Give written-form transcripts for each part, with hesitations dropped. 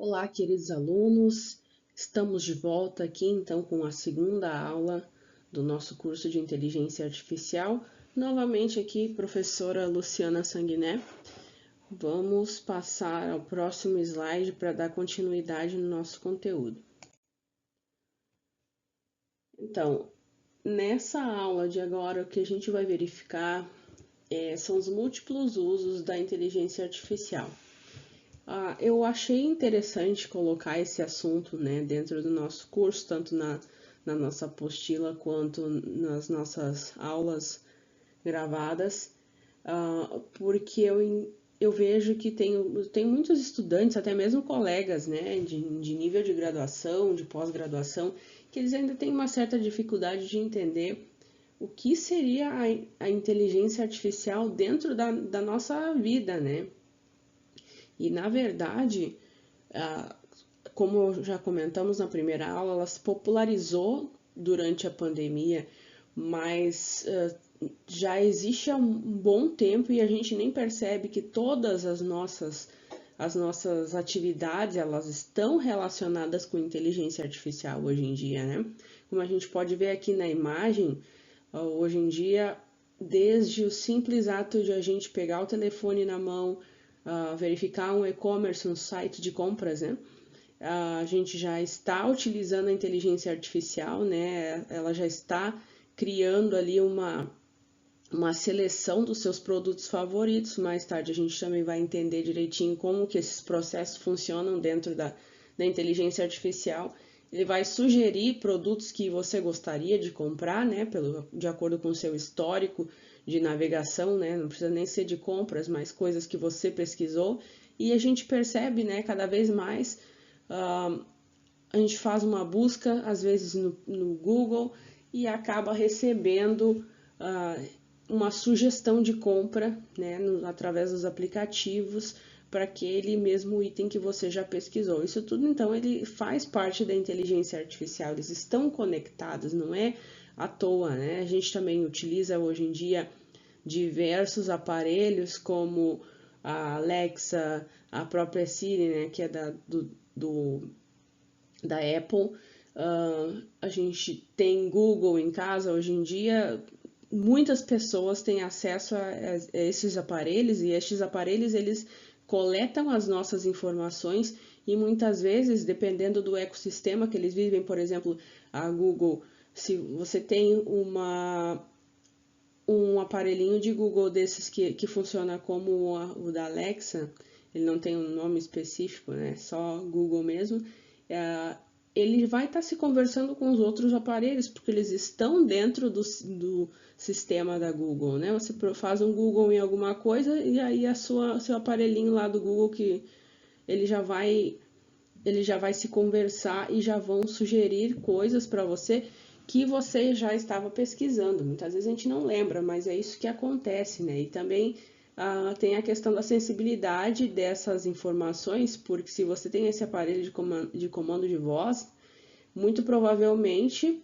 Olá, queridos alunos, estamos de volta aqui então com a segunda aula do nosso curso de Inteligência Artificial. Novamente aqui, professora Luciana Sanguiné. Vamos passar ao próximo slide para dar continuidade no nosso conteúdo. Então, nessa aula de agora, o que a gente vai verificar são os múltiplos usos da inteligência artificial. Eu achei interessante colocar esse assunto, né, dentro do nosso curso, tanto na nossa apostila quanto nas nossas aulas gravadas, porque eu vejo que tem muitos estudantes, até mesmo colegas, né, de nível de graduação, de pós-graduação, que eles ainda têm uma certa dificuldade de entender o que seria a inteligência artificial dentro da nossa vida, né? E, na verdade, como já comentamos na primeira aula, ela se popularizou durante a pandemia, mas já existe há um bom tempo e a gente nem percebe que todas as nossas atividades, elas estão relacionadas com inteligência artificial hoje em dia, né? Como a gente pode ver aqui na imagem, hoje em dia, desde o simples ato de a gente pegar o telefone na mão, verificar um e-commerce, um site de compras, né? A gente já está utilizando a inteligência artificial, né? Ela já está criando ali uma seleção dos seus produtos favoritos. Mais tarde a gente também vai entender direitinho como que esses processos funcionam dentro da inteligência artificial. Ele vai sugerir produtos que você gostaria de comprar, né? De acordo com o seu histórico de navegação, né? Não precisa nem ser de compras, mas coisas que você pesquisou. E a gente percebe, né, cada vez mais, a gente faz uma busca, às vezes no Google, e acaba recebendo uma sugestão de compra, né, através dos aplicativos, para aquele mesmo item que você já pesquisou. Isso tudo, então, ele faz parte da inteligência artificial, eles estão conectados, não é à toa, né? A gente também utiliza hoje em dia diversos aparelhos como a Alexa, a própria Siri, né, que é da Apple. A gente tem Google em casa hoje em dia. Muitas pessoas têm acesso a esses aparelhos e estes aparelhos eles coletam as nossas informações e muitas vezes, dependendo do ecossistema que eles vivem, por exemplo, a Google, se você tem um aparelhinho de Google desses que funciona como o da Alexa, ele não tem um nome específico, né? Só Google mesmo. Ele vai estar se conversando com os outros aparelhos, porque eles estão dentro do sistema da Google, né? Você faz um Google em alguma coisa e aí seu aparelhinho lá do Google que ele já vai se conversar e já vão sugerir coisas para você que você já estava pesquisando. Muitas vezes a gente não lembra, mas é isso que acontece, né? E também tem a questão da sensibilidade dessas informações, porque se você tem esse aparelho de comando de voz, muito provavelmente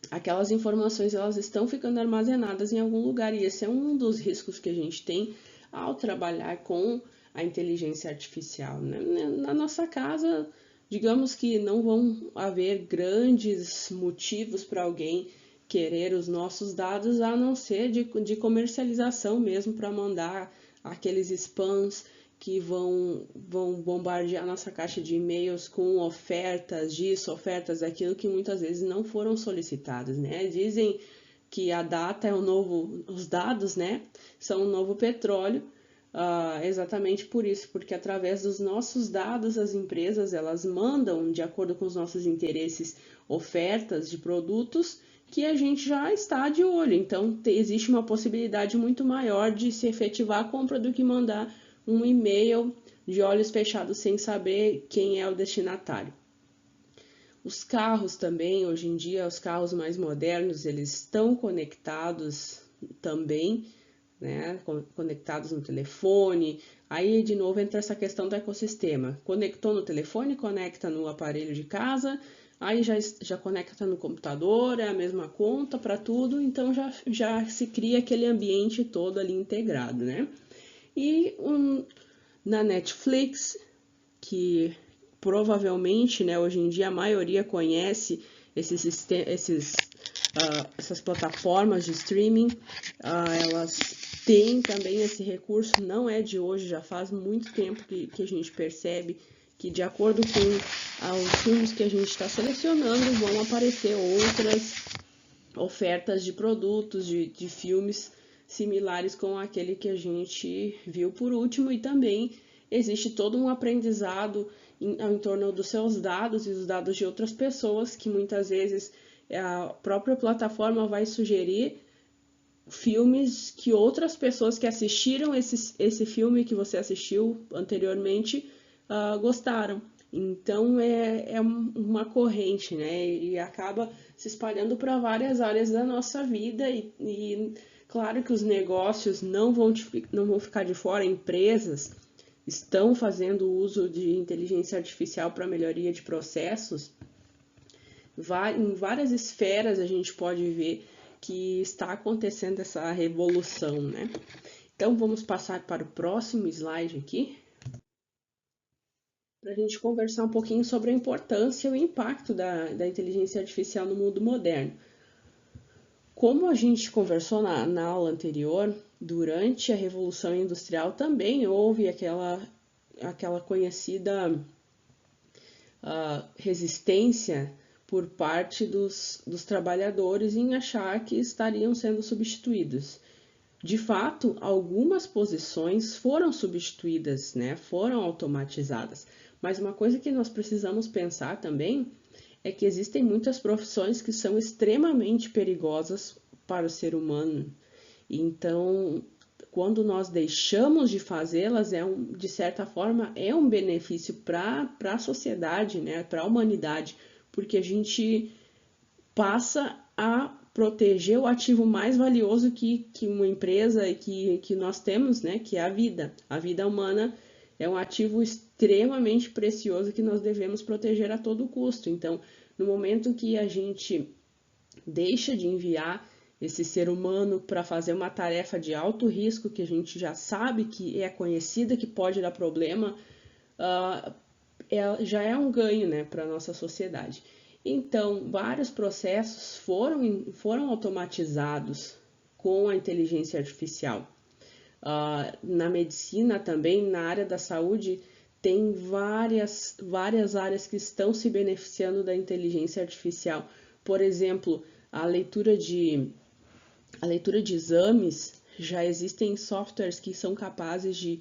aquelas informações elas estão ficando armazenadas em algum lugar, e esse é um dos riscos que a gente tem ao trabalhar com a inteligência artificial, né? Na nossa casa, digamos que não vão haver grandes motivos para alguém querer os nossos dados, a não ser de comercialização mesmo, para mandar aqueles spams que vão bombardear nossa caixa de e-mails com ofertas disso, ofertas daquilo, que muitas vezes não foram solicitadas, né? Dizem que a data é os dados, né, são o novo petróleo, exatamente por isso, porque através dos nossos dados as empresas elas mandam, de acordo com os nossos interesses, ofertas de produtos que a gente já está de olho. Então existe uma possibilidade muito maior de se efetivar a compra do que mandar um e-mail de olhos fechados sem saber quem é o destinatário. Os carros também, hoje em dia, os carros mais modernos, eles estão conectados também, né? Conectados no telefone. Aí, de novo, entra essa questão do ecossistema. Conectou no telefone, conecta no aparelho de casa, aí já conecta no computador, é a mesma conta para tudo, então já se cria aquele ambiente todo ali integrado, né? E na Netflix, que provavelmente, né, hoje em dia a maioria conhece essas plataformas de streaming, elas têm também esse recurso, não é de hoje, já faz muito tempo que a gente percebe que, de acordo com os filmes que a gente está selecionando, vão aparecer outras ofertas de produtos, de filmes similares com aquele que a gente viu por último, e também existe todo um aprendizado em torno dos seus dados e os dados de outras pessoas, que muitas vezes a própria plataforma vai sugerir filmes que outras pessoas que assistiram esse filme que você assistiu anteriormente gostaram. Então é uma corrente, né? E acaba se espalhando para várias áreas da nossa vida, e claro que os negócios não vão ficar de fora, empresas estão fazendo uso de inteligência artificial para melhoria de processos. Em várias esferas a gente pode ver que está acontecendo essa revolução, né? Então vamos passar para o próximo slide aqui, para a gente conversar um pouquinho sobre a importância e o impacto da inteligência artificial no mundo moderno. Como a gente conversou na aula anterior, durante a Revolução Industrial também houve aquela conhecida resistência por parte dos trabalhadores em achar que estariam sendo substituídos. De fato, algumas posições foram substituídas, né? Foram automatizadas. Mas uma coisa que nós precisamos pensar também é que existem muitas profissões que são extremamente perigosas para o ser humano. Então, quando nós deixamos de fazê-las, de certa forma, é um benefício para a sociedade, né? Para a humanidade, porque a gente passa a proteger o ativo mais valioso que uma empresa e que nós temos, né? Que é a vida. A vida humana é um ativo extremamente precioso que nós devemos proteger a todo custo. Então, no momento que a gente deixa de enviar esse ser humano para fazer uma tarefa de alto risco, que a gente já sabe que é conhecida, que pode dar problema, já é um ganho, né, para a nossa sociedade. Então, vários processos foram automatizados com a inteligência artificial. Na medicina também, na área da saúde, tem várias áreas que estão se beneficiando da inteligência artificial. Por exemplo, a leitura de exames, já existem softwares que são capazes de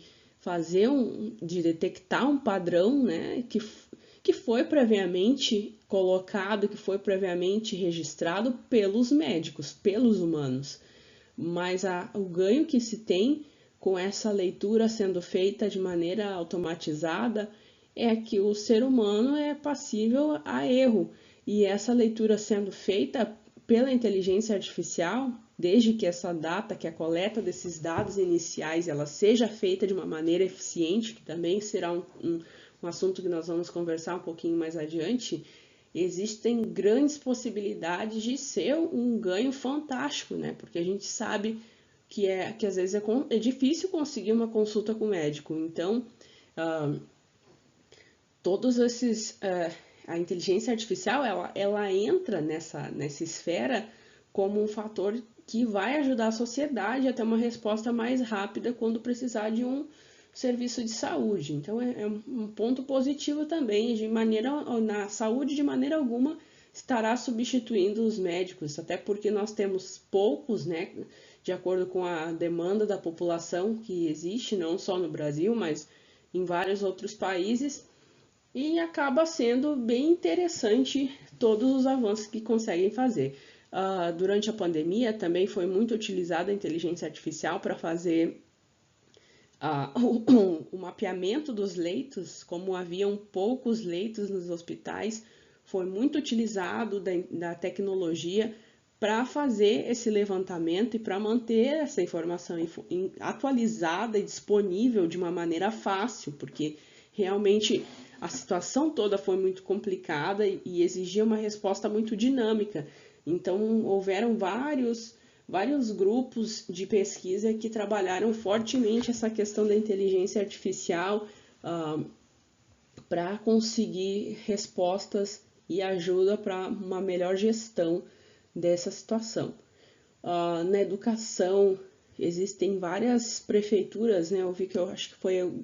de detectar um padrão, né, que foi previamente colocado, que foi previamente registrado pelos médicos, pelos humanos. Mas o ganho que se tem com essa leitura sendo feita de maneira automatizada é que o ser humano é passível a erro. E essa leitura sendo feita pela inteligência artificial, desde que essa data, que a coleta desses dados iniciais, ela seja feita de uma maneira eficiente, que também será um assunto que nós vamos conversar um pouquinho mais adiante, existem grandes possibilidades de ser um ganho fantástico, né? Porque a gente sabe que às vezes é difícil conseguir uma consulta com o médico. Então, a inteligência artificial, ela entra nessa esfera como um fator que vai ajudar a sociedade a ter uma resposta mais rápida quando precisar de um serviço de saúde. Então, é um ponto positivo também. Na saúde, de maneira alguma, estará substituindo os médicos, até porque nós temos poucos, né, de acordo com a demanda da população que existe, não só no Brasil, mas em vários outros países, e acaba sendo bem interessante todos os avanços que conseguem fazer. Durante a pandemia também foi muito utilizada a inteligência artificial para fazer o mapeamento dos leitos. Como haviam poucos leitos nos hospitais, foi muito utilizado da tecnologia para fazer esse levantamento e para manter essa informação atualizada e disponível de uma maneira fácil, porque realmente a situação toda foi muito complicada e exigia uma resposta muito dinâmica. Então, houveram vários grupos de pesquisa que trabalharam fortemente essa questão da inteligência artificial para conseguir respostas e ajuda para uma melhor gestão dessa situação. Na educação, existem várias prefeituras, né? Eu vi que eu acho que foi o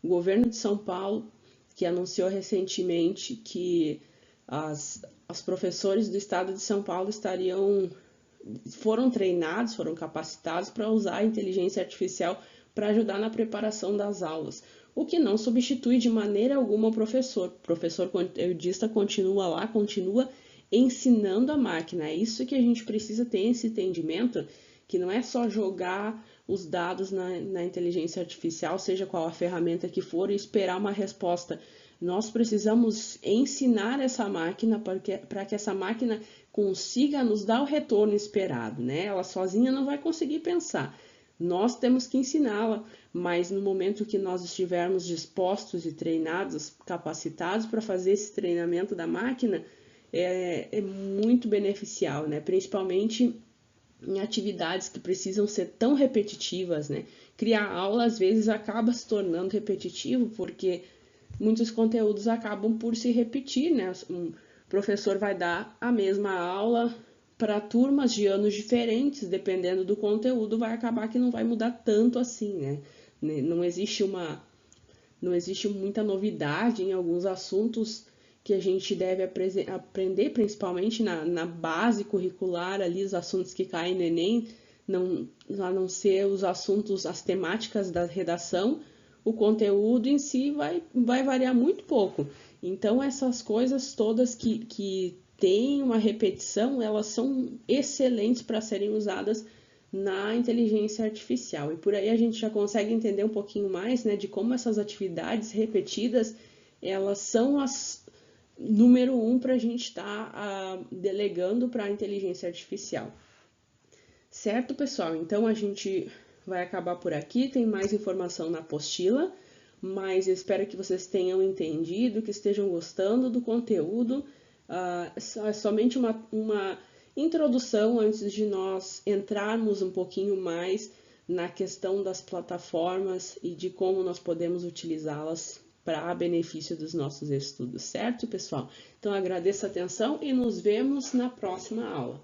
governo de São Paulo que anunciou recentemente que os professores do estado de São Paulo foram treinados, foram capacitados para usar a inteligência artificial para ajudar na preparação das aulas, o que não substitui de maneira alguma o professor. O professor conteudista continua lá, continua ensinando a máquina. É isso que a gente precisa ter esse entendimento, que não é só jogar os dados na inteligência artificial, seja qual a ferramenta que for, e esperar uma resposta. Nós precisamos ensinar essa máquina para que essa máquina consiga nos dar o retorno esperado, né? Ela sozinha não vai conseguir pensar. Nós temos que ensiná-la, mas no momento que nós estivermos dispostos e treinados, capacitados para fazer esse treinamento da máquina, é muito beneficial, né? Principalmente em atividades que precisam ser tão repetitivas, né? Criar aula às vezes acaba se tornando repetitivo porque muitos conteúdos acabam por se repetir, né? Um professor vai dar a mesma aula para turmas de anos diferentes, dependendo do conteúdo, vai acabar que não vai mudar tanto assim, né? Não existe muita novidade em alguns assuntos que a gente deve aprender, principalmente na base curricular, ali os assuntos que caem no Enem, a não ser os assuntos, as temáticas da redação, o conteúdo em si vai variar muito pouco. Então, essas coisas todas que têm uma repetição, elas são excelentes para serem usadas na inteligência artificial. E por aí a gente já consegue entender um pouquinho mais, né, de como essas atividades repetidas, elas são as número 1 para a gente estar delegando para a inteligência artificial. Certo, pessoal? Então a gente vai acabar por aqui. Tem mais informação na apostila, mas eu espero que vocês tenham entendido, que estejam gostando do conteúdo. É somente uma introdução antes de nós entrarmos um pouquinho mais na questão das plataformas e de como nós podemos utilizá-las para benefício dos nossos estudos, certo, pessoal? Então, agradeço a atenção e nos vemos na próxima aula.